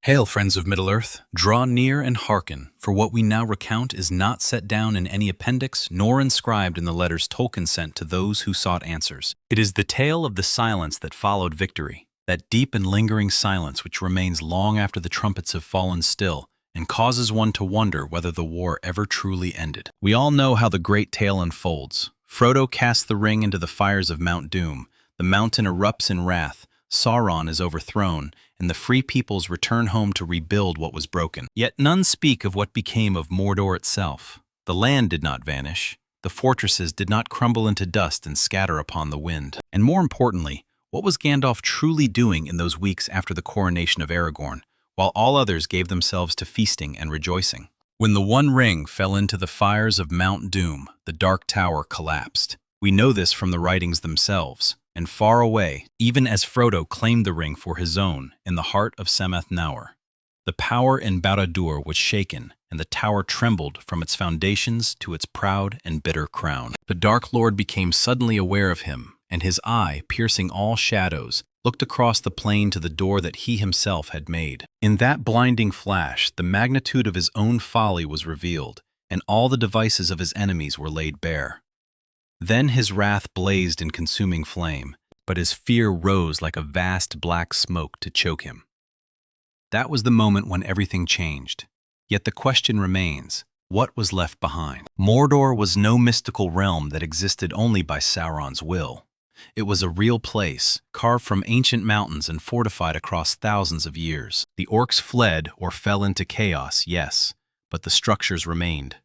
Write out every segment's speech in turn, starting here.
Hail, friends of Middle-earth! Draw near and hearken, for what we now recount is not set down in any appendix, nor inscribed in the letters Tolkien sent to those who sought answers. It is the tale of the silence that followed victory, that deep and lingering silence which remains long after the trumpets have fallen still, and causes one to wonder whether the war ever truly ended. We all know how the great tale unfolds. Frodo casts the ring into the fires of Mount Doom. The mountain erupts in wrath. Sauron is overthrown, and the free peoples return home to rebuild what was broken. Yet none speak of what became of Mordor itself. The land did not vanish. The fortresses did not crumble into dust and scatter upon the wind. And more importantly, what was Gandalf truly doing in those weeks after the coronation of Aragorn, while all others gave themselves to feasting and rejoicing? When the One Ring fell into the fires of Mount Doom, the Dark Tower collapsed. We know this from the writings themselves. And far away, even as Frodo claimed the ring for his own, in the heart of Sammath Naur, the power in Barad-dûr was shaken, and the tower trembled from its foundations to its proud and bitter crown. The Dark Lord became suddenly aware of him, and his eye, piercing all shadows, looked across the plain to the door that he himself had made. In that blinding flash, the magnitude of his own folly was revealed, and all the devices of his enemies were laid bare. Then his wrath blazed in consuming flame, but his fear rose like a vast black smoke to choke him. That was the moment when everything changed. Yet the question remains, what was left behind? Mordor was no mystical realm that existed only by Sauron's will. It was a real place, carved from ancient mountains and fortified across thousands of years. The orcs fled or fell into chaos, yes, but the structures remained.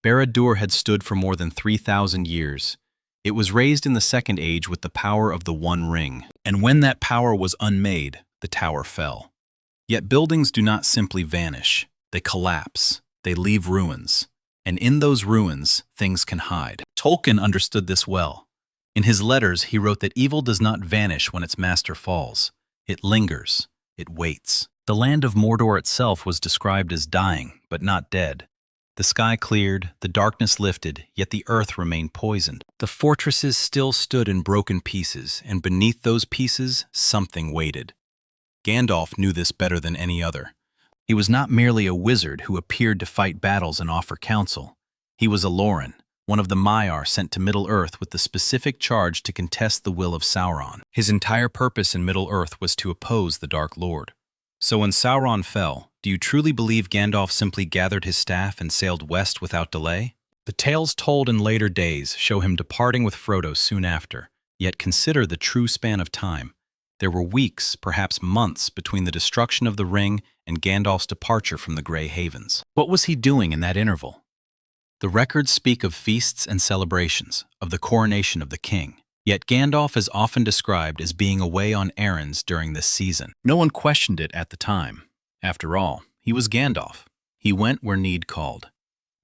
Barad-dûr had stood for more than 3,000 years. It was raised in the Second Age with the power of the One Ring, and when that power was unmade, the tower fell. Yet buildings do not simply vanish. They collapse. They leave ruins. And in those ruins, things can hide. Tolkien understood this well. In his letters, he wrote that evil does not vanish when its master falls. It lingers. It waits. The land of Mordor itself was described as dying, but not dead. The sky cleared, the darkness lifted, yet the earth remained poisoned. The fortresses still stood in broken pieces, and beneath those pieces, something waited. Gandalf knew this better than any other. He was not merely a wizard who appeared to fight battles and offer counsel. He was a Loren, one of the Maiar sent to Middle-earth with the specific charge to contest the will of Sauron. His entire purpose in Middle-earth was to oppose the Dark Lord. So when Sauron fell, do you truly believe Gandalf simply gathered his staff and sailed west without delay? The tales told in later days show him departing with Frodo soon after, yet consider the true span of time. There were weeks, perhaps months, between the destruction of the ring and Gandalf's departure from the Grey Havens. What was he doing in that interval? The records speak of feasts and celebrations, of the coronation of the king. Yet Gandalf is often described as being away on errands during this season. No one questioned it at the time. After all, he was Gandalf. He went where need called.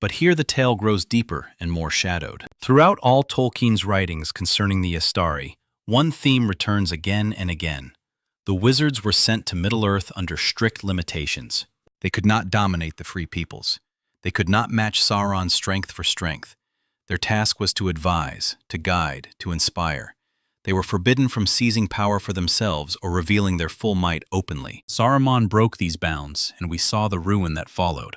But here the tale grows deeper and more shadowed. Throughout all Tolkien's writings concerning the Istari, one theme returns again and again. The wizards were sent to Middle-earth under strict limitations. They could not dominate the free peoples. They could not match Sauron's strength for strength. Their task was to advise, to guide, to inspire. They were forbidden from seizing power for themselves or revealing their full might openly. Saruman broke these bounds, and we saw the ruin that followed.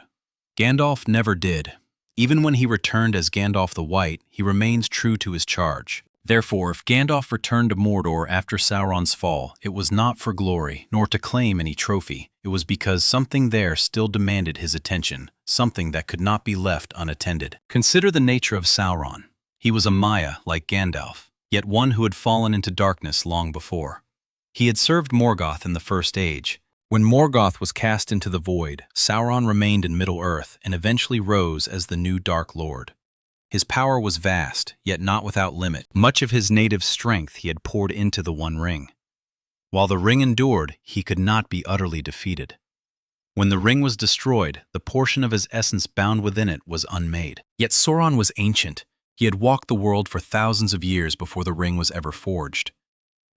Gandalf never did. Even when he returned as Gandalf the White, he remains true to his charge. Therefore, if Gandalf returned to Mordor after Sauron's fall, it was not for glory, nor to claim any trophy. It was because something there still demanded his attention, something that could not be left unattended. Consider the nature of Sauron. He was a Maia like Gandalf, yet one who had fallen into darkness long before. He had served Morgoth in the First Age. When Morgoth was cast into the void, Sauron remained in Middle-earth and eventually rose as the new Dark Lord. His power was vast, yet not without limit. Much of his native strength he had poured into the One Ring. While the ring endured, he could not be utterly defeated. When the ring was destroyed, the portion of his essence bound within it was unmade. Yet Sauron was ancient. He had walked the world for thousands of years before the ring was ever forged.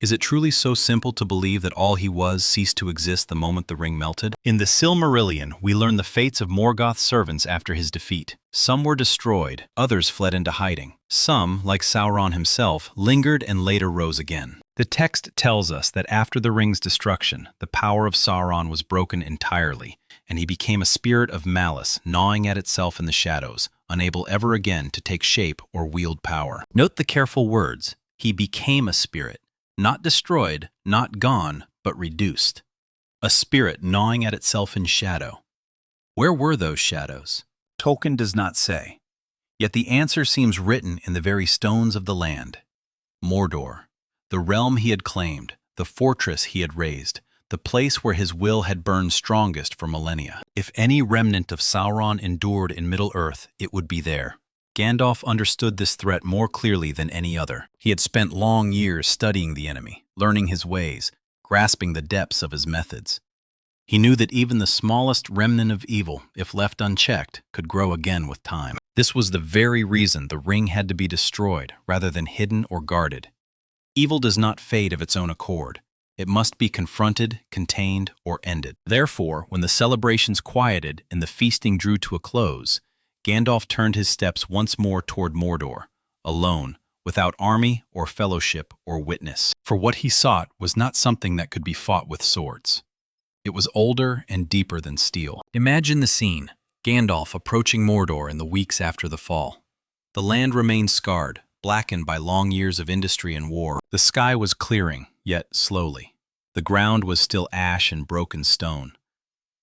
Is it truly so simple to believe that all he was ceased to exist the moment the ring melted? In the Silmarillion, we learn the fates of Morgoth's servants after his defeat. Some were destroyed, others fled into hiding. Some, like Sauron himself, lingered and later rose again. The text tells us that after the ring's destruction, the power of Sauron was broken entirely, and he became a spirit of malice, gnawing at itself in the shadows, unable ever again to take shape or wield power. Note the careful words. He became a spirit, not destroyed, not gone, but reduced. A spirit gnawing at itself in shadow. Where were those shadows? Tolkien does not say. Yet the answer seems written in the very stones of the land. Mordor, the realm he had claimed, the fortress he had raised, the place where his will had burned strongest for millennia. If any remnant of Sauron endured in Middle-earth, it would be there. Gandalf understood this threat more clearly than any other. He had spent long years studying the enemy, learning his ways, grasping the depths of his methods. He knew that even the smallest remnant of evil, if left unchecked, could grow again with time. This was the very reason the ring had to be destroyed rather than hidden or guarded. Evil does not fade of its own accord. It must be confronted, contained, or ended. Therefore, when the celebrations quieted and the feasting drew to a close, Gandalf turned his steps once more toward Mordor, alone, without army or fellowship or witness. For what he sought was not something that could be fought with swords. It was older and deeper than steel. Imagine the scene, Gandalf approaching Mordor in the weeks after the fall. The land remained scarred, blackened by long years of industry and war. The sky was clearing, yet slowly. The ground was still ash and broken stone.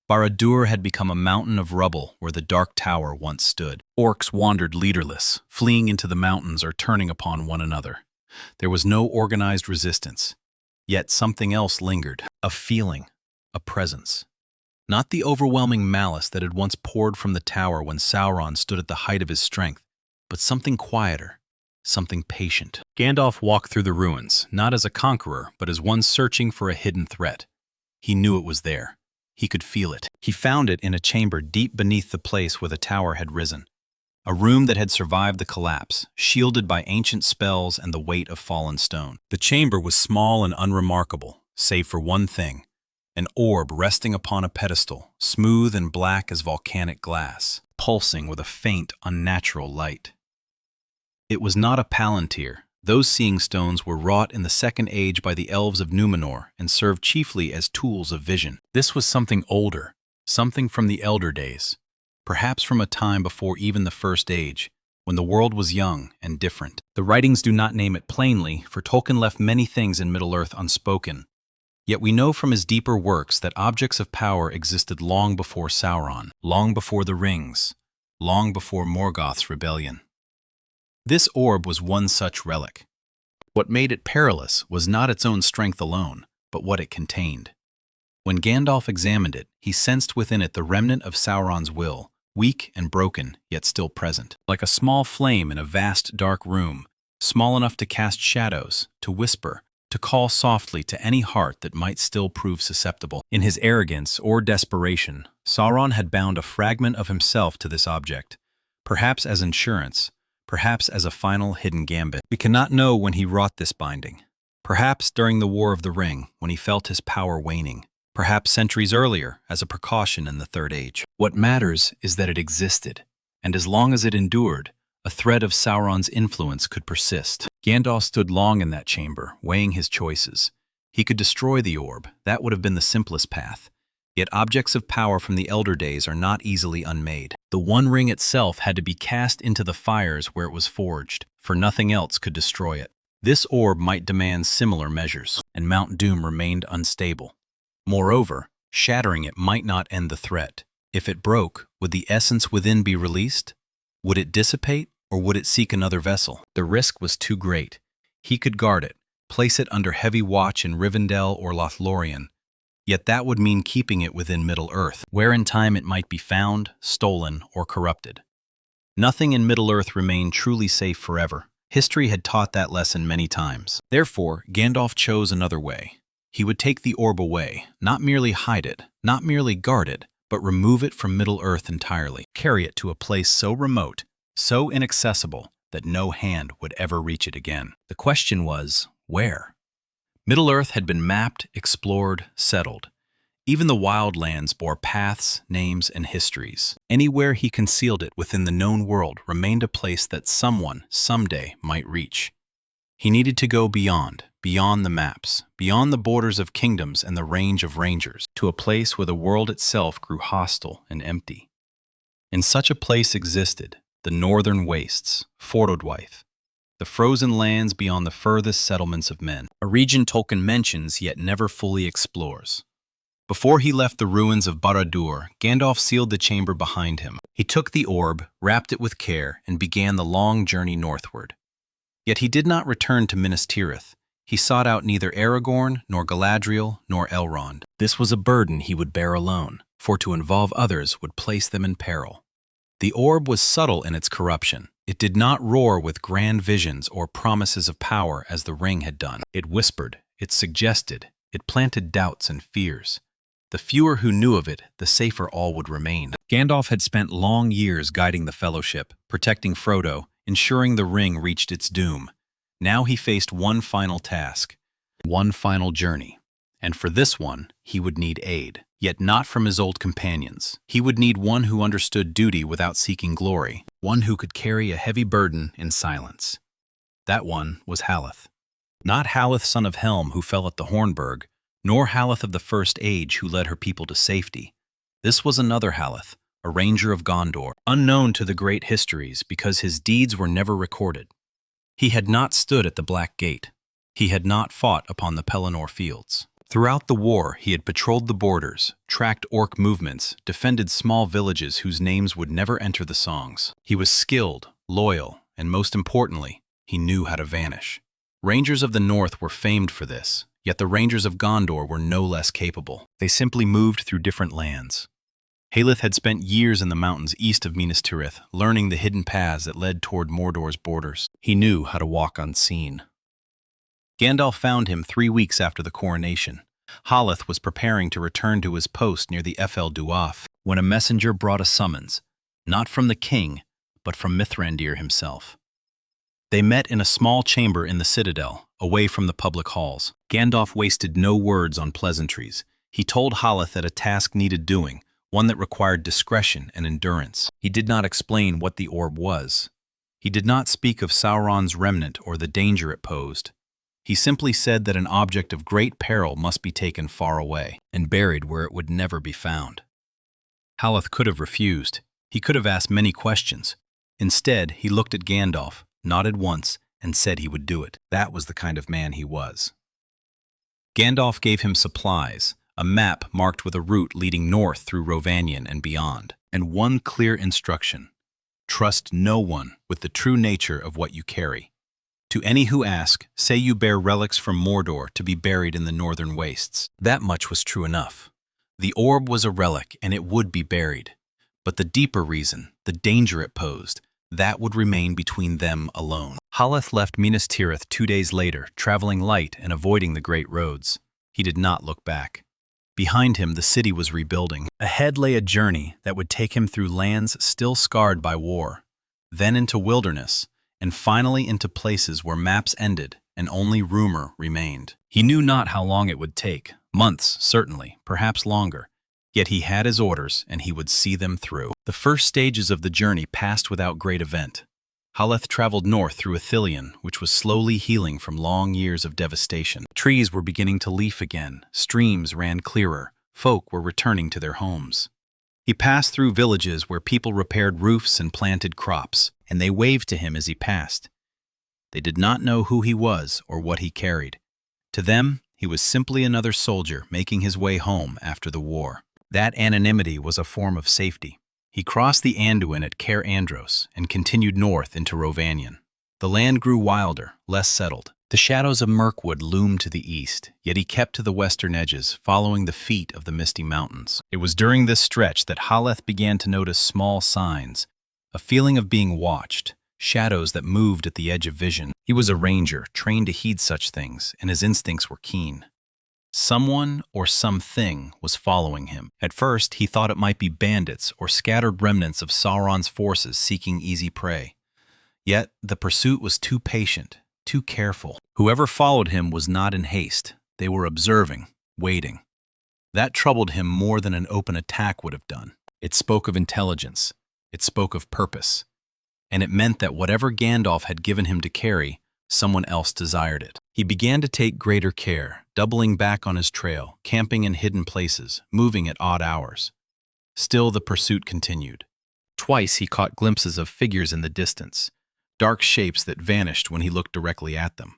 Barad-dûr had become a mountain of rubble where the Dark Tower once stood. Orcs wandered leaderless, fleeing into the mountains or turning upon one another. There was no organized resistance. Yet something else lingered, a feeling, a presence. Not the overwhelming malice that had once poured from the tower when Sauron stood at the height of his strength, but something quieter, something patient. Gandalf walked through the ruins, not as a conqueror, but as one searching for a hidden threat. He knew it was there. He could feel it. He found it in a chamber deep beneath the place where the tower had risen. A room that had survived the collapse, shielded by ancient spells and the weight of fallen stone. The chamber was small and unremarkable, save for one thing. An orb resting upon a pedestal, smooth and black as volcanic glass, pulsing with a faint, unnatural light. It was not a palantir. Those seeing stones were wrought in the Second Age by the elves of Númenor and served chiefly as tools of vision. This was something older, something from the elder days, perhaps from a time before even the First Age, when the world was young and different. The writings do not name it plainly, for Tolkien left many things in Middle-earth unspoken. Yet we know from his deeper works that objects of power existed long before Sauron, long before the rings, long before Morgoth's rebellion. This orb was one such relic. What made it perilous was not its own strength alone, but what it contained. When Gandalf examined it, he sensed within it the remnant of Sauron's will, weak and broken, yet still present. Like a small flame in a vast dark room, small enough to cast shadows, to whisper, to call softly to any heart that might still prove susceptible. In his arrogance or desperation, Sauron had bound a fragment of himself to this object, perhaps as insurance, perhaps as a final hidden gambit. We cannot know when he wrought this binding. Perhaps during the War of the Ring, when he felt his power waning. Perhaps centuries earlier, as a precaution in the Third Age. What matters is that it existed, and as long as it endured, a thread of Sauron's influence could persist. Gandalf stood long in that chamber, weighing his choices. He could destroy the orb. That would have been the simplest path. Yet objects of power from the elder days are not easily unmade. The One Ring itself had to be cast into the fires where it was forged, for nothing else could destroy it. This orb might demand similar measures, and Mount Doom remained unstable. Moreover, shattering it might not end the threat. If it broke, would the essence within be released? Would it dissipate, or would it seek another vessel? The risk was too great. He could guard it, place it under heavy watch in Rivendell or Lothlorien. Yet that would mean keeping it within Middle-earth, where in time it might be found, stolen, or corrupted. Nothing in Middle-earth remained truly safe forever. History had taught that lesson many times. Therefore, Gandalf chose another way. He would take the orb away, not merely hide it, not merely guard it, but remove it from Middle-earth entirely, carry it to a place so remote, so inaccessible, that no hand would ever reach it again. The question was, where? Middle-earth had been mapped, explored, settled. Even the wildlands bore paths, names, and histories. Anywhere he concealed it within the known world remained a place that someone, someday, might reach. He needed to go beyond, beyond the maps, beyond the borders of kingdoms and the range of rangers, to a place where the world itself grew hostile and empty. In such a place existed the northern wastes, Fordodwife, the frozen lands beyond the furthest settlements of men, a region Tolkien mentions yet never fully explores. Before he left the ruins of Barad-dûr, Gandalf sealed the chamber behind him. He took the orb, wrapped it with care, and began the long journey northward. Yet he did not return to Minas Tirith. He sought out neither Aragorn, nor Galadriel, nor Elrond. This was a burden he would bear alone, for to involve others would place them in peril. The orb was subtle in its corruption. It did not roar with grand visions or promises of power as the ring had done. It whispered, it suggested, it planted doubts and fears. The fewer who knew of it, the safer all would remain. Gandalf had spent long years guiding the Fellowship, protecting Frodo, ensuring the ring reached its doom. Now he faced one final task, one final journey. And for this one, he would need aid. Yet not from his old companions. He would need one who understood duty without seeking glory, one who could carry a heavy burden in silence. That one was Haleth. Not Haleth son of Helm who fell at the Hornburg, nor Haleth of the First Age who led her people to safety. This was another Haleth, a ranger of Gondor, unknown to the great histories because his deeds were never recorded. He had not stood at the Black Gate. He had not fought upon the Pelennor fields. Throughout the war, he had patrolled the borders, tracked orc movements, defended small villages whose names would never enter the songs. He was skilled, loyal, and most importantly, he knew how to vanish. Rangers of the North were famed for this, yet the Rangers of Gondor were no less capable. They simply moved through different lands. Haleth had spent years in the mountains east of Minas Tirith, learning the hidden paths that led toward Mordor's borders. He knew how to walk unseen. Gandalf found him 3 weeks after the coronation. Haleth was preparing to return to his post near the Efel Duaf when a messenger brought a summons, not from the king, but from Mithrandir himself. They met in a small chamber in the citadel, away from the public halls. Gandalf wasted no words on pleasantries. He told Haleth that a task needed doing, one that required discretion and endurance. He did not explain what the orb was. He did not speak of Sauron's remnant or the danger it posed. He simply said that an object of great peril must be taken far away and buried where it would never be found. Haleth could have refused. He could have asked many questions. Instead, he looked at Gandalf, nodded once, and said he would do it. That was the kind of man he was. Gandalf gave him supplies, a map marked with a route leading north through Rhovanion and beyond, and one clear instruction: trust no one with the true nature of what you carry. To any who ask, say you bear relics from Mordor to be buried in the northern wastes. That much was true enough. The orb was a relic, and it would be buried. But the deeper reason, the danger it posed, that would remain between them alone. Haleth left Minas Tirith 2 days later, traveling light and avoiding the great roads. He did not look back. Behind him, the city was rebuilding. Ahead lay a journey that would take him through lands still scarred by war, then into wilderness, and finally into places where maps ended and only rumor remained. He knew not how long it would take, months certainly, perhaps longer, yet he had his orders and he would see them through. The first stages of the journey passed without great event. Haleth traveled north through Ithilien, which was slowly healing from long years of devastation. Trees were beginning to leaf again, streams ran clearer, folk were returning to their homes. He passed through villages where people repaired roofs and planted crops, and they waved to him as he passed. They did not know who he was or what he carried. To them, he was simply another soldier making his way home after the war. That anonymity was a form of safety. He crossed the Anduin at Caer Andros and continued north into Rhovanion. The land grew wilder, less settled. The shadows of Mirkwood loomed to the east, yet he kept to the western edges, following the feet of the misty mountains. It was during this stretch that Haleth began to notice small signs, a feeling of being watched, shadows that moved at the edge of vision. He was a ranger, trained to heed such things, and his instincts were keen. Someone or something was following him. At first, he thought it might be bandits or scattered remnants of Sauron's forces seeking easy prey. Yet the pursuit was too patient, too careful. Whoever followed him was not in haste. They were observing, waiting. That troubled him more than an open attack would have done. It spoke of intelligence. It spoke of purpose. And it meant that whatever Gandalf had given him to carry, someone else desired it. He began to take greater care, doubling back on his trail, camping in hidden places, moving at odd hours. Still, the pursuit continued. Twice he caught glimpses of figures in the distance, dark shapes that vanished when he looked directly at them.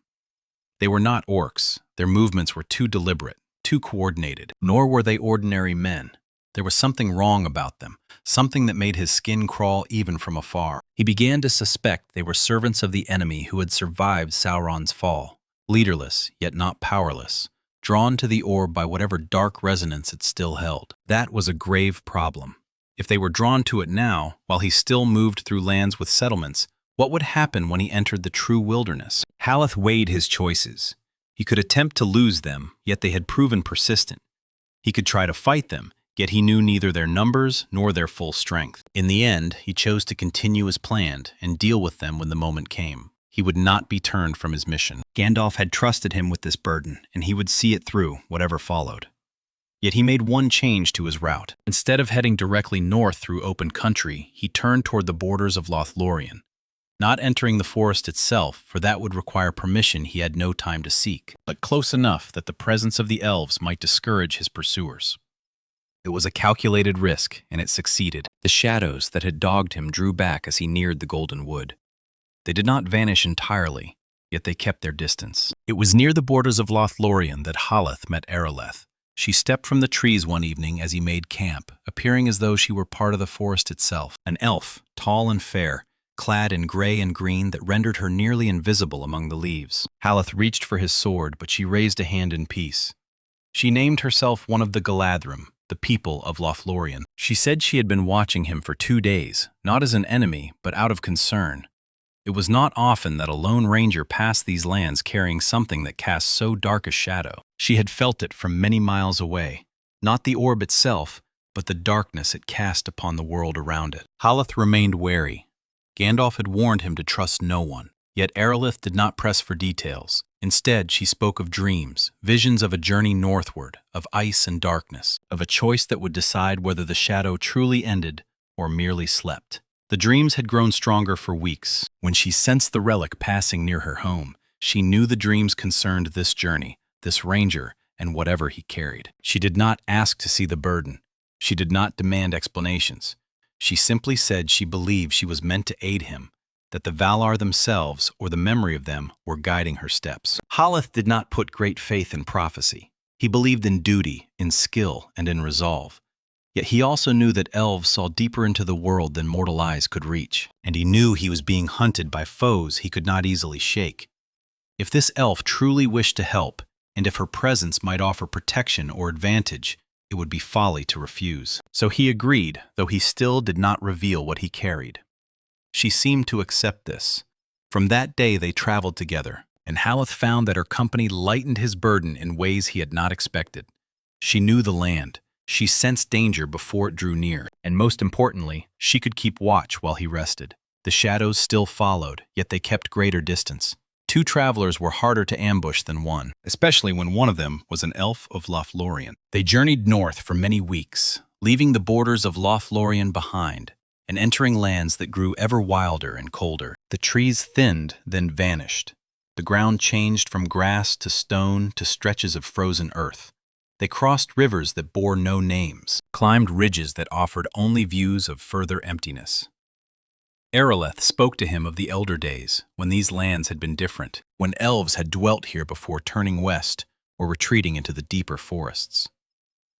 They were not orcs. Their movements were too deliberate, too coordinated. Nor were they ordinary men. There was something wrong about them, something that made his skin crawl even from afar. He began to suspect they were servants of the enemy who had survived Sauron's fall, leaderless yet not powerless, drawn to the orb by whatever dark resonance it still held. That was a grave problem. If they were drawn to it now, while he still moved through lands with settlements, what would happen when he entered the true wilderness? Haleth weighed his choices. He could attempt to lose them, yet they had proven persistent. He could try to fight them, yet he knew neither their numbers nor their full strength. In the end, he chose to continue as planned and deal with them when the moment came. He would not be turned from his mission. Gandalf had trusted him with this burden, and he would see it through, whatever followed. Yet he made one change to his route. Instead of heading directly north through open country, he turned toward the borders of Lothlorien. Not entering the forest itself, for that would require permission he had no time to seek, but close enough that the presence of the elves might discourage his pursuers. It was a calculated risk, and it succeeded. The shadows that had dogged him drew back as he neared the Golden Wood. They did not vanish entirely, yet they kept their distance. It was near the borders of Lothlorien that Haleth met Areleth. She stepped from the trees one evening as he made camp, appearing as though she were part of the forest itself. An elf, tall and fair, clad in gray and green that rendered her nearly invisible among the leaves. Haleth reached for his sword, but she raised a hand in peace. She named herself one of the Galadrim, the people of Lothlorien. She said she had been watching him for 2 days, not as an enemy, but out of concern. It was not often that a lone ranger passed these lands carrying something that cast so dark a shadow. She had felt it from many miles away, not the orb itself, but the darkness it cast upon the world around it. Haleth remained wary. Gandalf had warned him to trust no one, yet Areleth did not press for details. Instead, she spoke of dreams, visions of a journey northward, of ice and darkness, of a choice that would decide whether the shadow truly ended or merely slept. The dreams had grown stronger for weeks. When she sensed the relic passing near her home, she knew the dreams concerned this journey, this ranger, and whatever he carried. She did not ask to see the burden. She did not demand explanations. She simply said she believed she was meant to aid him, that the Valar themselves, or the memory of them, were guiding her steps. Haleth did not put great faith in prophecy. He believed in duty, in skill, and in resolve. Yet he also knew that elves saw deeper into the world than mortal eyes could reach, and he knew he was being hunted by foes he could not easily shake. If this elf truly wished to help, and if her presence might offer protection or advantage, it would be folly to refuse. So he agreed, though he still did not reveal what he carried. She seemed to accept this. From that day they traveled together, and Haleth found that her company lightened his burden in ways he had not expected. She knew the land. She sensed danger before it drew near, and most importantly, she could keep watch while he rested. The shadows still followed, yet they kept greater distance. 2 travelers were harder to ambush than one, especially when one of them was an elf of Lothlorien. They journeyed north for many weeks, leaving the borders of Lothlorien behind, and entering lands that grew ever wilder and colder. The trees thinned, then vanished. The ground changed from grass to stone to stretches of frozen earth. They crossed rivers that bore no names, climbed ridges that offered only views of further emptiness. Areleth spoke to him of the elder days, when these lands had been different, when elves had dwelt here before turning west or retreating into the deeper forests.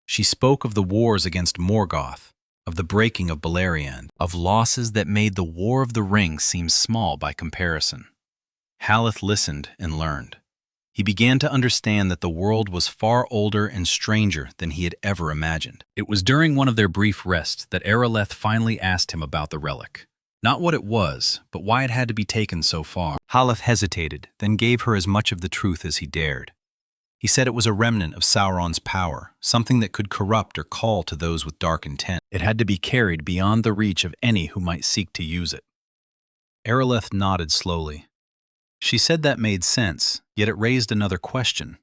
She spoke of the wars against Morgoth, of the breaking of Beleriand, of losses that made the War of the Ring seem small by comparison. Haleth listened and learned. He began to understand that the world was far older and stranger than he had ever imagined. It was during one of their brief rests that Areleth finally asked him about the relic. Not what it was, but why it had to be taken so far. Haleth hesitated, then gave her as much of the truth as he dared. He said it was a remnant of Sauron's power, something that could corrupt or call to those with dark intent. It had to be carried beyond the reach of any who might seek to use it. Areleth nodded slowly. She said that made sense, yet it raised another question.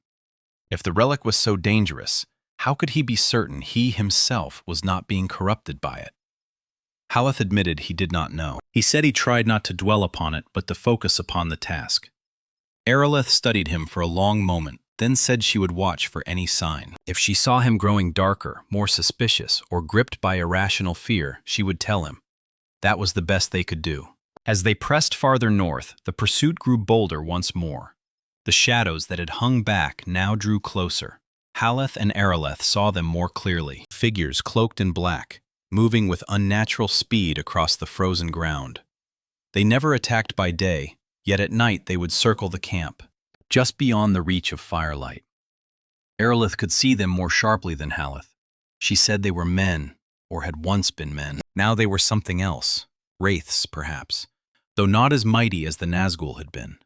If the relic was so dangerous, how could he be certain he himself was not being corrupted by it? Haleth admitted he did not know. He said he tried not to dwell upon it, but to focus upon the task. Aerolith studied him for a long moment, then said she would watch for any sign. If she saw him growing darker, more suspicious, or gripped by irrational fear, she would tell him. That was the best they could do. As they pressed farther north, the pursuit grew bolder once more. The shadows that had hung back now drew closer. Haleth and Aerolith saw them more clearly, figures cloaked in black, moving with unnatural speed across the frozen ground. They never attacked by day, yet at night they would circle the camp, just beyond the reach of firelight. Aerolith could see them more sharply than Haleth. She said they were men, or had once been men. Now they were something else, wraiths perhaps, though not as mighty as the Nazgul had been.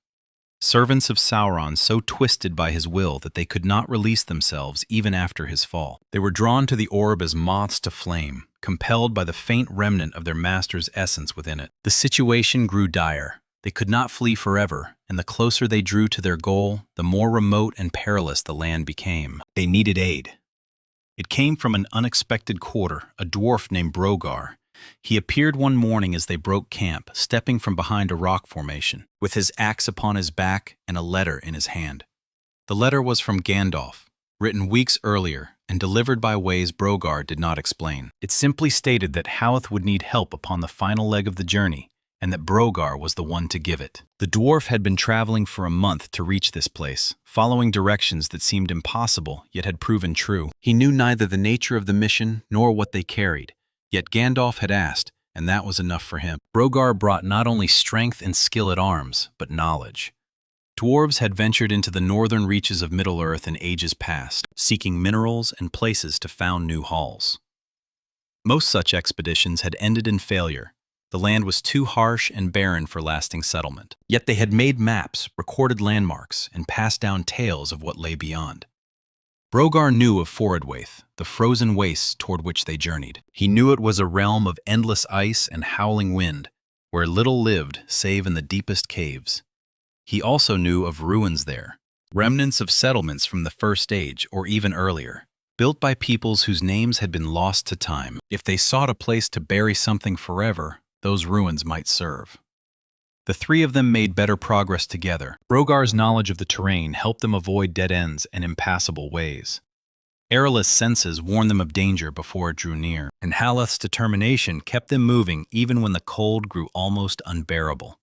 Servants of Sauron so twisted by his will that they could not release themselves even after his fall. They were drawn to the orb as moths to flame, compelled by the faint remnant of their master's essence within it. The situation grew dire. They could not flee forever, and the closer they drew to their goal, the more remote and perilous the land became. They needed aid. It came from an unexpected quarter, a dwarf named Brogar. He appeared one morning as they broke camp, stepping from behind a rock formation, with his axe upon his back and a letter in his hand. The letter was from Gandalf, written weeks earlier and delivered by ways Brogar did not explain. It simply stated that Haleth would need help upon the final leg of the journey, and that Brogar was the one to give it. The dwarf had been traveling for a month to reach this place, following directions that seemed impossible yet had proven true. He knew neither the nature of the mission nor what they carried, yet Gandalf had asked, and that was enough for him. Brogar brought not only strength and skill at arms, but knowledge. Dwarves had ventured into the northern reaches of Middle-earth in ages past, seeking minerals and places to found new halls. Most such expeditions had ended in failure. The land was too harsh and barren for lasting settlement. Yet they had made maps, recorded landmarks, and passed down tales of what lay beyond. Brogar knew of Forodwaith, the frozen wastes toward which they journeyed. He knew it was a realm of endless ice and howling wind, where little lived save in the deepest caves. He also knew of ruins there, remnants of settlements from the First Age or even earlier, built by peoples whose names had been lost to time. If they sought a place to bury something forever, those ruins might serve. The three of them made better progress together. Brogar's knowledge of the terrain helped them avoid dead ends and impassable ways. Aerolith's senses warned them of danger before it drew near, and Haleth's determination kept them moving even when the cold grew almost unbearable.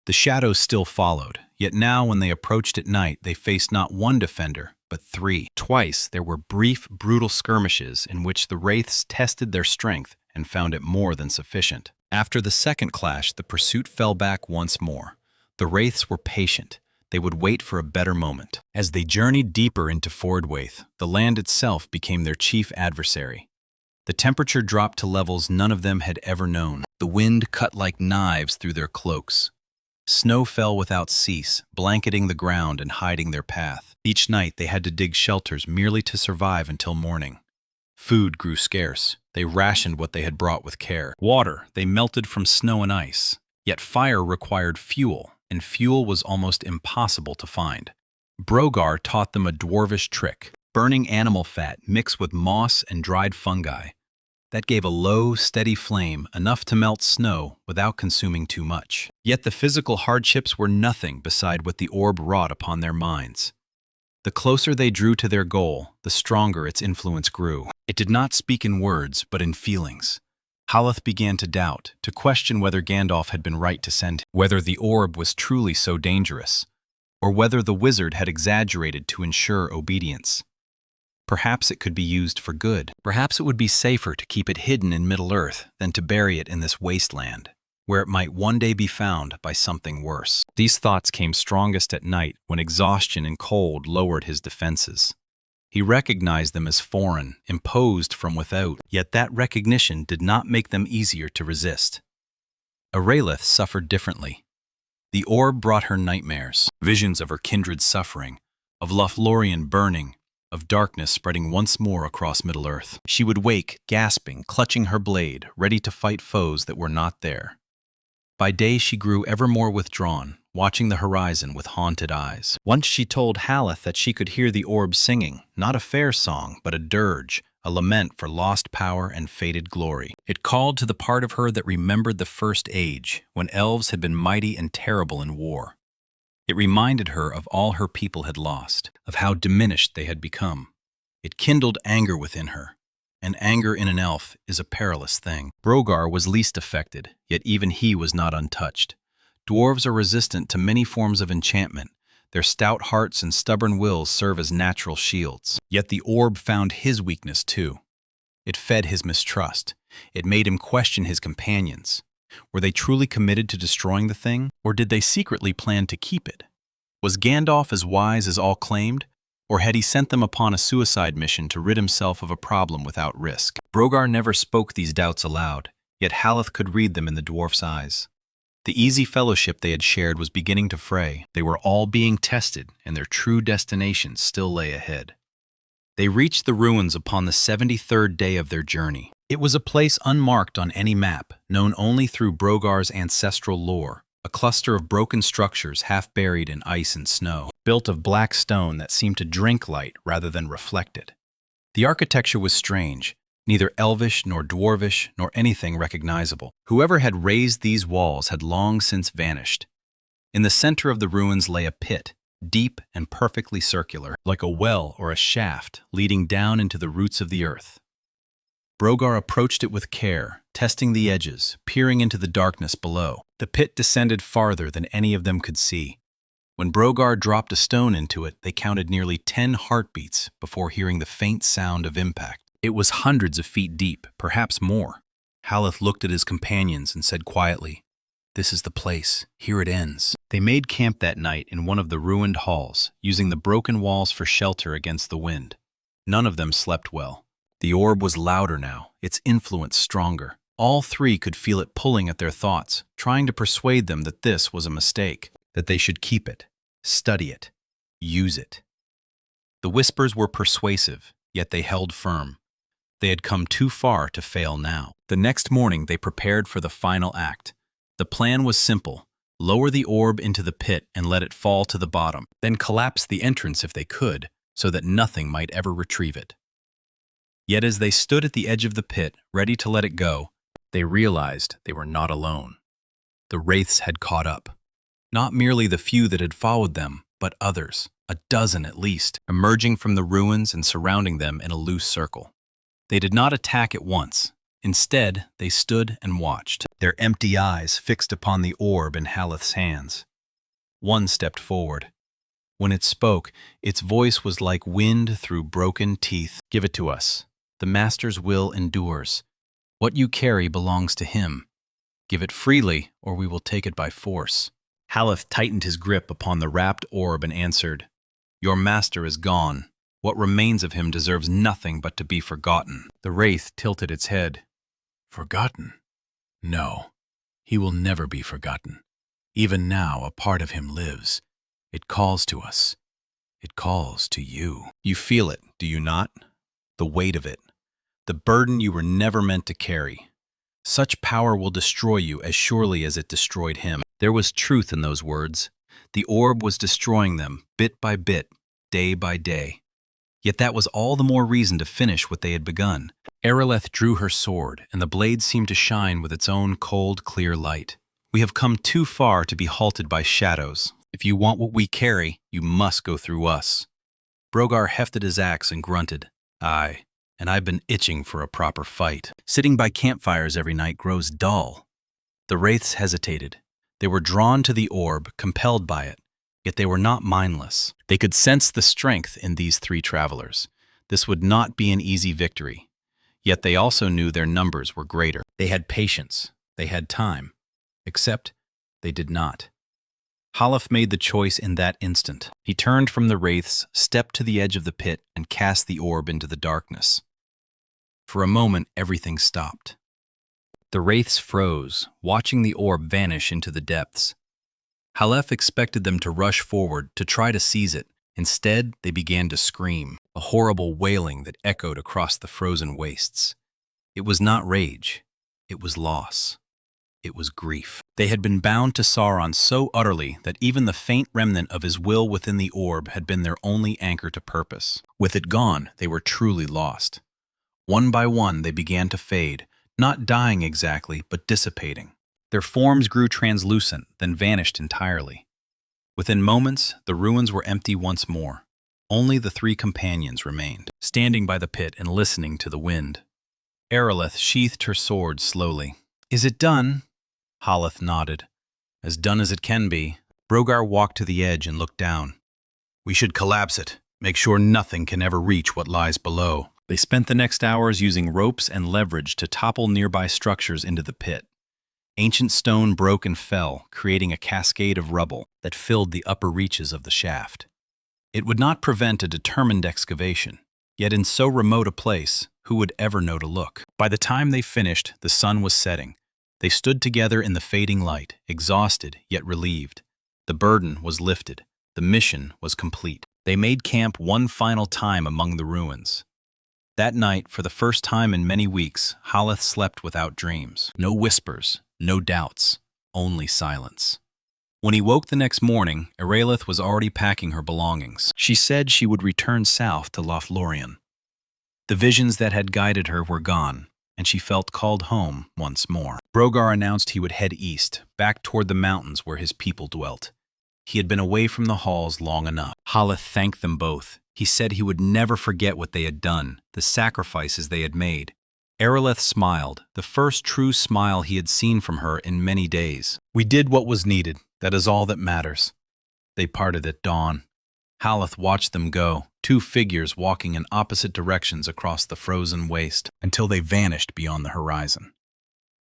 The shadows still followed, yet now when they approached at night they faced not one defender, but three. Twice there were brief, brutal skirmishes in which the wraiths tested their strength and found it more than sufficient. After the second clash, the pursuit fell back once more. The wraiths were patient. They would wait for a better moment. As they journeyed deeper into Forodwaith, the land itself became their chief adversary. The temperature dropped to levels none of them had ever known. The wind cut like knives through their cloaks. Snow fell without cease, blanketing the ground and hiding their path. Each night they had to dig shelters merely to survive until morning. Food grew scarce. They rationed what they had brought with care. Water they melted from snow and ice. Yet fire required fuel, and fuel was almost impossible to find. Brogar taught them a dwarvish trick, burning animal fat mixed with moss and dried fungi. That gave a low, steady flame, enough to melt snow without consuming too much. Yet the physical hardships were nothing beside what the orb wrought upon their minds. The closer they drew to their goal, the stronger its influence grew. It did not speak in words, but in feelings. Haleth began to doubt, to question whether Gandalf had been right to send him, whether the orb was truly so dangerous, or whether the wizard had exaggerated to ensure obedience. Perhaps it could be used for good. Perhaps it would be safer to keep it hidden in Middle-earth than to bury it in this wasteland, where it might one day be found by something worse. These thoughts came strongest at night when exhaustion and cold lowered his defenses. He recognized them as foreign, imposed from without, yet that recognition did not make them easier to resist. Aerolith suffered differently. The orb brought her nightmares, visions of her kindred's suffering, of Lothlorien burning, of darkness spreading once more across Middle-earth. She would wake, gasping, clutching her blade, ready to fight foes that were not there. By day she grew ever more withdrawn, watching the horizon with haunted eyes. Once she told Haleth that she could hear the orb singing, not a fair song, but a dirge, a lament for lost power and faded glory. It called to the part of her that remembered the First Age, when elves had been mighty and terrible in war. It reminded her of all her people had lost, of how diminished they had become. It kindled anger within her, and anger in an elf is a perilous thing. Brogar was least affected, yet even he was not untouched. Dwarves are resistant to many forms of enchantment. Their stout hearts and stubborn wills serve as natural shields. Yet the orb found his weakness too. It fed his mistrust. It made him question his companions. Were they truly committed to destroying the thing, or did they secretly plan to keep it? Was Gandalf as wise as all claimed, or had he sent them upon a suicide mission to rid himself of a problem without risk? Brogar never spoke these doubts aloud, yet Haleth could read them in the dwarf's eyes. The easy fellowship they had shared was beginning to fray. They were all being tested, and their true destination still lay ahead. They reached the ruins upon the 73rd day of their journey. It was a place unmarked on any map, known only through Brogar's ancestral lore, a cluster of broken structures half buried in ice and snow, built of black stone that seemed to drink light rather than reflect it. The architecture was strange, neither elvish nor dwarvish nor anything recognizable. Whoever had raised these walls had long since vanished. In the center of the ruins lay a pit, deep and perfectly circular, like a well or a shaft leading down into the roots of the earth. Brogar approached it with care, testing the edges, peering into the darkness below. The pit descended farther than any of them could see. When Brogar dropped a stone into it, they counted nearly 10 heartbeats before hearing the faint sound of impact. It was hundreds of feet deep, perhaps more. Haleth looked at his companions and said quietly, "This is the place. Here it ends." They made camp that night in one of the ruined halls, using the broken walls for shelter against the wind. None of them slept well. The orb was louder now, its influence stronger. All three could feel it pulling at their thoughts, trying to persuade them that this was a mistake, that they should keep it, study it, use it. The whispers were persuasive, yet they held firm. They had come too far to fail now. The next morning they prepared for the final act. The plan was simple: lower the orb into the pit and let it fall to the bottom, then collapse the entrance if they could, so that nothing might ever retrieve it. Yet as they stood at the edge of the pit, ready to let it go, they realized they were not alone. The wraiths had caught up. Not merely the few that had followed them, but others, a dozen at least, emerging from the ruins and surrounding them in a loose circle. They did not attack at once. Instead, they stood and watched, their empty eyes fixed upon the orb in Haleth's hands. One stepped forward. When it spoke, its voice was like wind through broken teeth. "Give it to us. The Master's will endures. What you carry belongs to him. Give it freely, or we will take it by force." Haleth tightened his grip upon the wrapped orb and answered, "Your master is gone. What remains of him deserves nothing but to be forgotten." The wraith tilted its head. "Forgotten? No, he will never be forgotten. Even now, a part of him lives. It calls to us. It calls to you." You feel it, do you not? The weight of it. The burden you were never meant to carry. Such power will destroy you as surely as it destroyed him. There was truth in those words. The orb was destroying them, bit by bit, day by day. Yet that was all the more reason to finish what they had begun. Areleth drew her sword, and the blade seemed to shine with its own cold, clear light. "We have come too far to be halted by shadows. If you want what we carry, you must go through us." Brogar hefted his axe and grunted, "Aye, and I've been itching for a proper fight. Sitting by campfires every night grows dull." The wraiths hesitated. They were drawn to the orb, compelled by it, yet they were not mindless. They could sense the strength in these three travelers. This would not be an easy victory. Yet they also knew their numbers were greater. They had patience. They had time. Except they did not. Haleth made the choice in that instant. He turned from the wraiths, stepped to the edge of the pit, and cast the orb into the darkness. For a moment, everything stopped. The wraiths froze, watching the orb vanish into the depths. Haleth expected them to rush forward to try to seize it. Instead, they began to scream, a horrible wailing that echoed across the frozen wastes. It was not rage. It was loss. It was grief. They had been bound to Sauron so utterly that even the faint remnant of his will within the orb had been their only anchor to purpose. With it gone, they were truly lost. One by one, they began to fade, not dying exactly, but dissipating. Their forms grew translucent, then vanished entirely. Within moments, the ruins were empty once more. Only the three companions remained, standing by the pit and listening to the wind. Aerolith sheathed her sword slowly. "Is it done?" Haleth nodded. "As done as it can be." Brogar walked to the edge and looked down. "We should collapse it. Make sure nothing can ever reach what lies below." They spent the next hours using ropes and leverage to topple nearby structures into the pit. Ancient stone broke and fell, creating a cascade of rubble that filled the upper reaches of the shaft. It would not prevent a determined excavation, yet in so remote a place, who would ever know to look? By the time they finished, the sun was setting. They stood together in the fading light, exhausted yet relieved. The burden was lifted. The mission was complete. They made camp one final time among the ruins. That night, for the first time in many weeks, Haleth slept without dreams. No whispers, no doubts, only silence. When he woke the next morning, Aerolith was already packing her belongings. She said she would return south to Lothlorien. The visions that had guided her were gone, and she felt called home once more. Brogar announced he would head east, back toward the mountains where his people dwelt. He had been away from the halls long enough. Haleth thanked them both. He said he would never forget what they had done, the sacrifices they had made. Aerolith smiled, the first true smile he had seen from her in many days. "We did what was needed. That is all that matters." They parted at dawn. Haleth watched them go, two figures walking in opposite directions across the frozen waste, until they vanished beyond the horizon.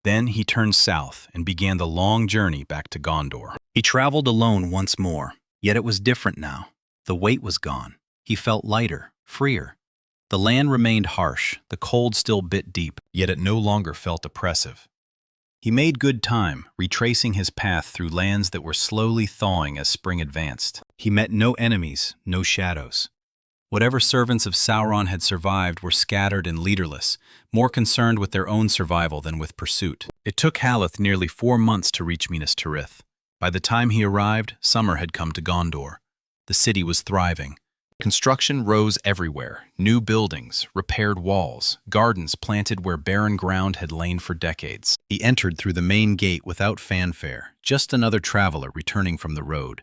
Then he turned south and began the long journey back to Gondor. He traveled alone once more, yet it was different now. The weight was gone. He felt lighter, freer. The land remained harsh, the cold still bit deep, yet it no longer felt oppressive. He made good time, retracing his path through lands that were slowly thawing as spring advanced. He met no enemies, no shadows. Whatever servants of Sauron had survived were scattered and leaderless, more concerned with their own survival than with pursuit. It took Haleth nearly 4 months to reach Minas Tirith. By the time he arrived, summer had come to Gondor. The city was thriving. Construction rose everywhere, new buildings, repaired walls, gardens planted where barren ground had lain for decades. He entered through the main gate without fanfare, just another traveler returning from the road.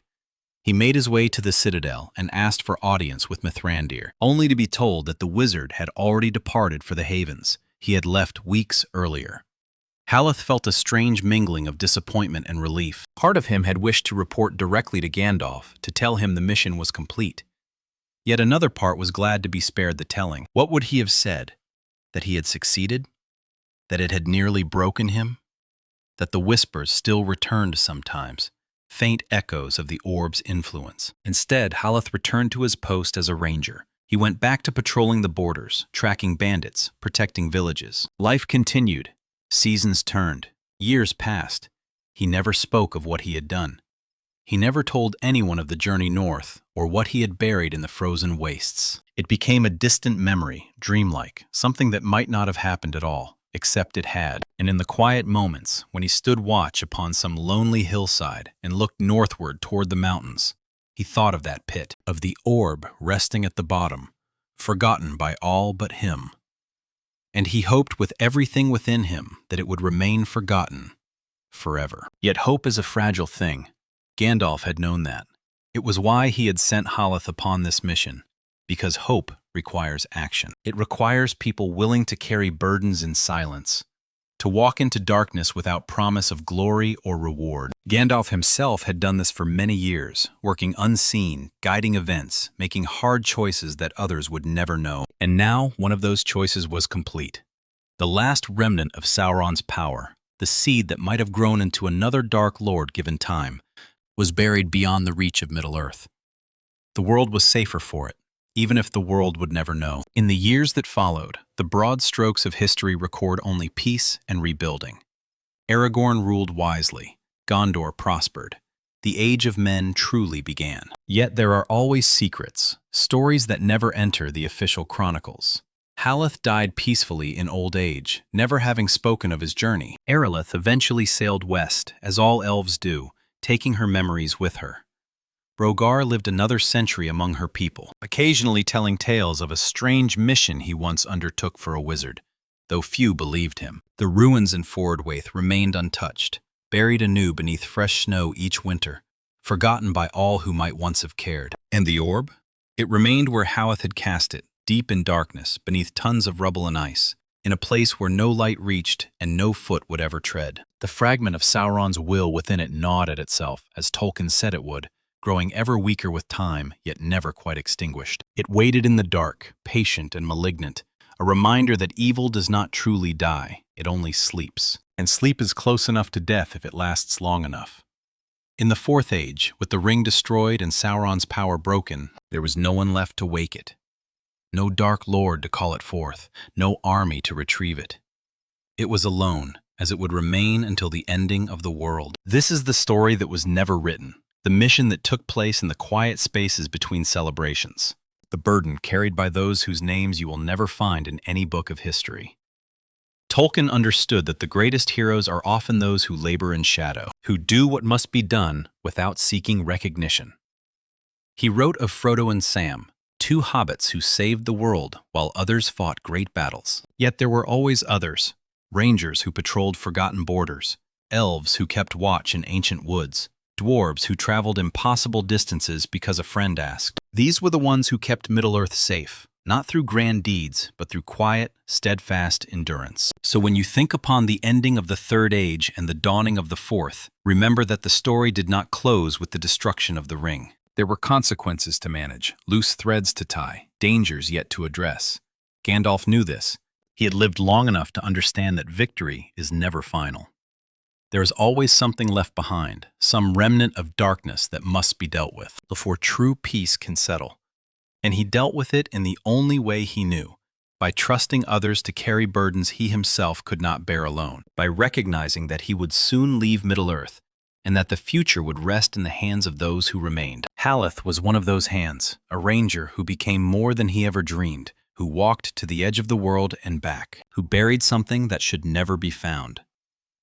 He made his way to the citadel and asked for audience with Mithrandir, only to be told that the wizard had already departed for the Havens. He had left weeks earlier. Haleth felt a strange mingling of disappointment and relief. Part of him had wished to report directly to Gandalf, to tell him the mission was complete. Yet another part was glad to be spared the telling. What would he have said? That he had succeeded? That it had nearly broken him? That the whispers still returned sometimes, faint echoes of the orb's influence. Instead, Haleth returned to his post as a ranger. He went back to patrolling the borders, tracking bandits, protecting villages. Life continued. Seasons turned. Years passed. He never spoke of what he had done. He never told anyone of the journey north or what he had buried in the frozen wastes. It became a distant memory, dreamlike, something that might not have happened at all, except it had. And in the quiet moments, when he stood watch upon some lonely hillside and looked northward toward the mountains, he thought of that pit, of the orb resting at the bottom, forgotten by all but him. And he hoped with everything within him that it would remain forgotten forever. Yet hope is a fragile thing. Gandalf had known that. It was why he had sent Haleth upon this mission, because hope requires action. It requires people willing to carry burdens in silence, to walk into darkness without promise of glory or reward. Gandalf himself had done this for many years, working unseen, guiding events, making hard choices that others would never know. And now one of those choices was complete. The last remnant of Sauron's power, the seed that might have grown into another Dark Lord given time, was buried beyond the reach of Middle-earth. The world was safer for it, even if the world would never know. In the years that followed, the broad strokes of history record only peace and rebuilding. Aragorn ruled wisely. Gondor prospered. The Age of Men truly began. Yet there are always secrets, stories that never enter the official chronicles. Haleth died peacefully in old age, never having spoken of his journey. Aerolith eventually sailed west, as all elves do, taking her memories with her. Brogar lived another century among her people, occasionally telling tales of a strange mission he once undertook for a wizard, though few believed him. The ruins in Fordwaith remained untouched, buried anew beneath fresh snow each winter, forgotten by all who might once have cared. And the orb? It remained where Howth had cast it, deep in darkness, beneath tons of rubble and ice, in a place where no light reached and no foot would ever tread. The fragment of Sauron's will within it gnawed at itself, as Tolkien said it would, growing ever weaker with time, yet never quite extinguished. It waited in the dark, patient and malignant, a reminder that evil does not truly die, it only sleeps. And sleep is close enough to death if it lasts long enough. In the Fourth Age, with the ring destroyed and Sauron's power broken, there was no one left to wake it. No dark lord to call it forth, no army to retrieve it. It was alone, as it would remain until the ending of the world. This is the story that was never written, the mission that took place in the quiet spaces between celebrations, the burden carried by those whose names you will never find in any book of history. Tolkien understood that the greatest heroes are often those who labor in shadow, who do what must be done without seeking recognition. He wrote of Frodo and Sam, two hobbits who saved the world while others fought great battles. Yet there were always others, rangers who patrolled forgotten borders, elves who kept watch in ancient woods, dwarves who traveled impossible distances because a friend asked. These were the ones who kept Middle-earth safe, not through grand deeds, but through quiet, steadfast endurance. So when you think upon the ending of the Third Age and the dawning of the Fourth, remember that the story did not close with the destruction of the ring. There were consequences to manage, loose threads to tie, dangers yet to address. Gandalf knew this. He had lived long enough to understand that victory is never final. There is always something left behind, some remnant of darkness that must be dealt with before true peace can settle. And he dealt with it in the only way he knew, by trusting others to carry burdens he himself could not bear alone, by recognizing that he would soon leave Middle-earth, and that the future would rest in the hands of those who remained. Haleth was one of those hands, a ranger who became more than he ever dreamed, who walked to the edge of the world and back, who buried something that should never be found.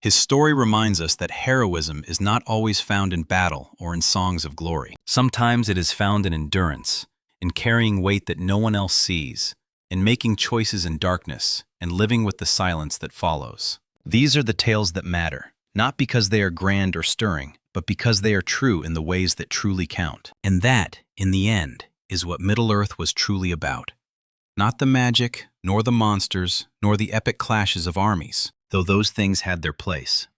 His story reminds us that heroism is not always found in battle or in songs of glory. Sometimes it is found in endurance, in carrying weight that no one else sees, in making choices in darkness, and living with the silence that follows. These are the tales that matter, not because they are grand or stirring, but because they are true in the ways that truly count. And that, in the end, is what Middle-earth was truly about. Not the magic, nor the monsters, nor the epic clashes of armies, though those things had their place.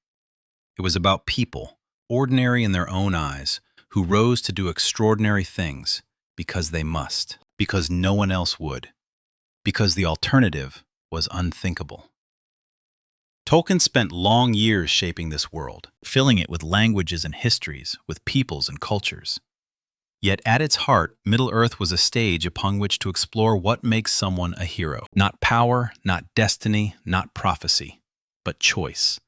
It was about people, ordinary in their own eyes, who rose to do extraordinary things, because they must, because no one else would, because the alternative was unthinkable. Tolkien spent long years shaping this world, filling it with languages and histories, with peoples and cultures. Yet at its heart, Middle-earth was a stage upon which to explore what makes someone a hero. Not power, not destiny, not prophecy, but choice.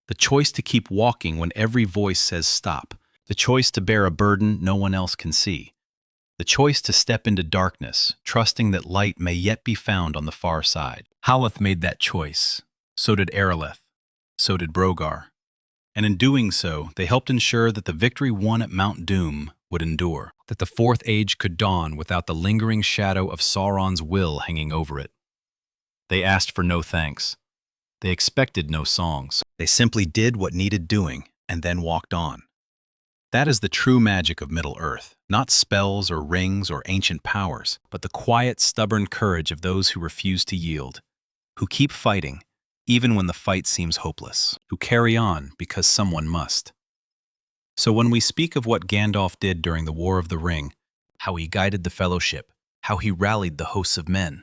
The choice to keep walking when every voice says stop. The choice to bear a burden no one else can see. The choice to step into darkness, trusting that light may yet be found on the far side. Haleth made that choice. So did Areleth. So did Brogar. And in doing so, they helped ensure that the victory won at Mount Doom would endure, that the Fourth Age could dawn without the lingering shadow of Sauron's will hanging over it. They asked for no thanks. They expected no songs. They simply did what needed doing and then walked on. That is the true magic of Middle-earth, not spells or rings or ancient powers, but the quiet, stubborn courage of those who refuse to yield, who keep fighting, even when the fight seems hopeless, who carry on because someone must. So when we speak of what Gandalf did during the War of the Ring, how he guided the Fellowship, how he rallied the hosts of men,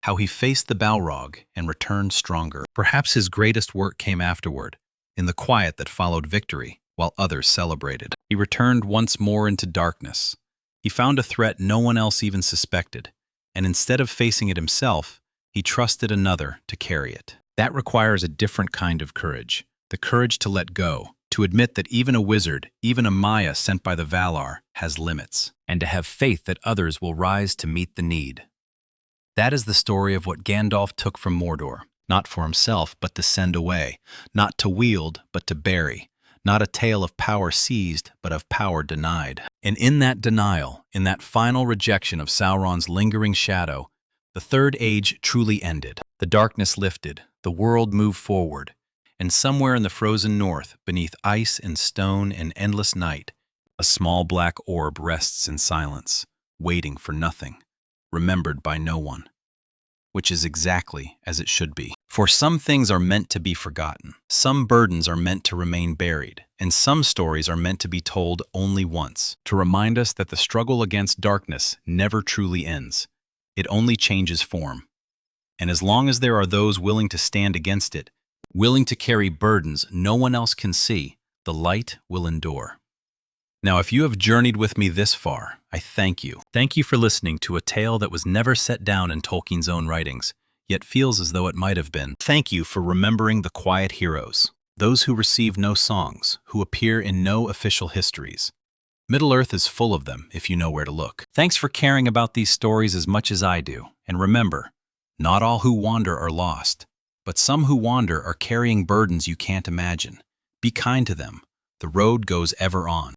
how he faced the Balrog and returned stronger, perhaps his greatest work came afterward, in the quiet that followed victory, while others celebrated. He returned once more into darkness. He found a threat no one else even suspected, and instead of facing it himself, he trusted another to carry it. That requires a different kind of courage, the courage to let go, to admit that even a wizard, even a Maya sent by the Valar, has limits, and to have faith that others will rise to meet the need. That is the story of what Gandalf took from Mordor, not for himself, but to send away, not to wield, but to bury, not a tale of power seized, but of power denied. And in that denial, in that final rejection of Sauron's lingering shadow, the Third Age truly ended. The darkness lifted, the world moved forward, and somewhere in the frozen north, beneath ice and stone and endless night, A small black orb rests in silence, waiting for nothing, remembered by no one. Which is exactly as it should be. For some things are meant to be forgotten, some burdens are meant to remain buried, and some stories are meant to be told only once, to remind us that the struggle against darkness never truly ends. It only changes form. And as long as there are those willing to stand against it, willing to carry burdens no one else can see, the light will endure. Now, if you have journeyed with me this far, I thank you. Thank you for listening to a tale that was never set down in Tolkien's own writings, yet feels as though it might have been. Thank you for remembering the quiet heroes, those who receive no songs, who appear in no official histories. Middle-earth is full of them, if you know where to look. Thanks for caring about these stories as much as I do. And remember, not all who wander are lost, but some who wander are carrying burdens you can't imagine. Be kind to them. The road goes ever on.